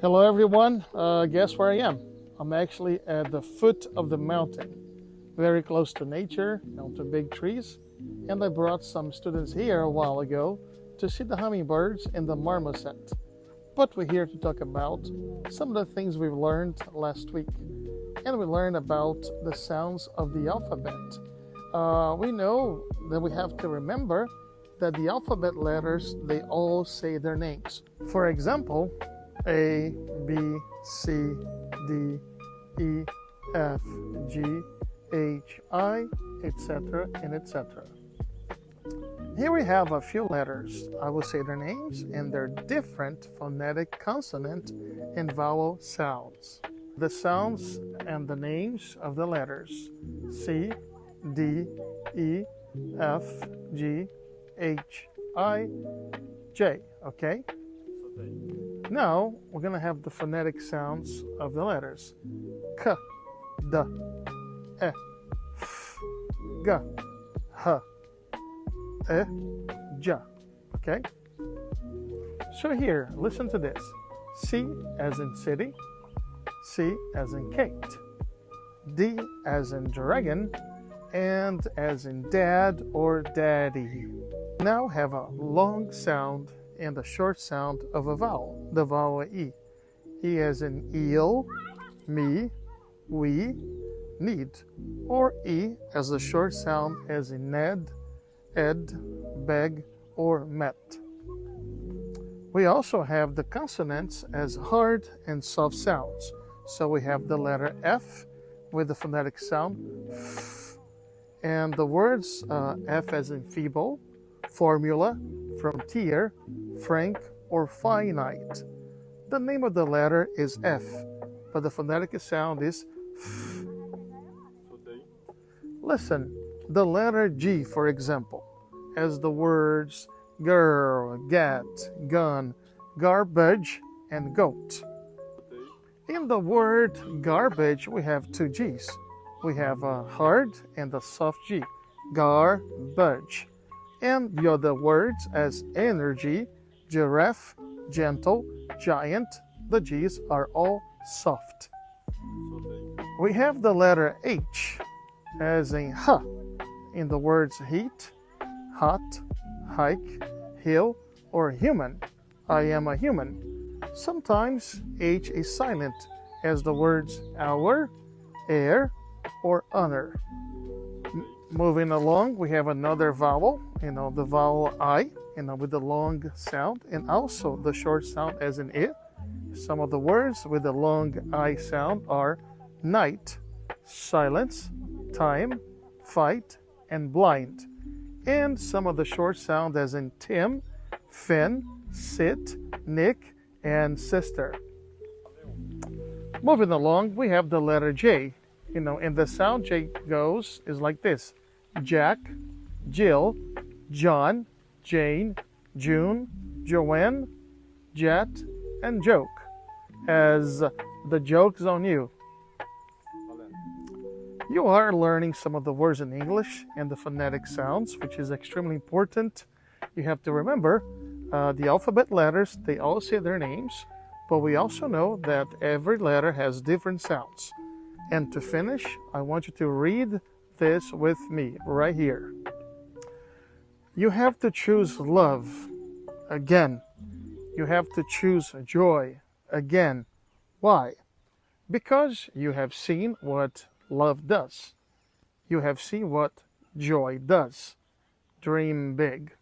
Hello, everyone. Guess where I am? I'm actually at the foot of the mountain, very close to nature, to big trees. And I brought some students here a while ago to see the hummingbirds and the marmoset. But we're here to talk about some of the things we've learned last week. And we learned about the sounds of the alphabet. We know that we have to remember that the alphabet letters, they all say their names. For example, A, B, C, D, E, F, G, H, I, etc., and etc. Here we have a few letters. I will say their names and their different phonetic consonant and vowel sounds. The sounds and the names of the letters C, D, E, F, G, H, I, J. Okay? Now we're going to have the phonetic sounds of the letters K, D, E, F, G, H, E, J. Okay? So here, listen to this. C as in city, C as in Kate, D as in dragon, and as in dad or daddy. Now have a long sound and a short sound of a vowel, the vowel E. E as in eel, me, we, need, or E as a short sound as in Ned, Ed, beg, or met. We also have the consonants as hard and soft sounds. So we have the letter F with the phonetic sound F, and the words F as in feeble, formula, frontier, frank, or finite. The name of the letter is F, but the phonetic sound is F. Listen, the letter G, for example, has the words girl, get, gun, garbage, and goat. In the word garbage, we have two G's. We have a hard and a soft G, garbage. And the other words as energy, giraffe, gentle, giant, the G's are all soft. We have the letter H as in H in the words heat, hot, hike, hill, or human. I am a human. Sometimes H is silent as the words hour, air, or honor. Moving along, we have another vowel, the vowel I, with the long sound, and also the short sound as in I. Some of the words with the long I sound are night, silence, time, fight, and blind. And some of the short sound as in Tim, Finn, sit, Nick, and sister. Moving along, we have the letter J. And the sound J goes is like this: Jack, Jill, John, Jane, June, Joanne, Jet, and joke. As the joke's on you. You are learning some of the words in English and the phonetic sounds, which is extremely important. You have to remember the alphabet letters, they all say their names, but we also know that every letter has different sounds. And to finish, I want you to read this with me right here. You have to choose love again. You have to choose joy again. Why? Because you have seen what love does. You have seen what joy does. Dream big.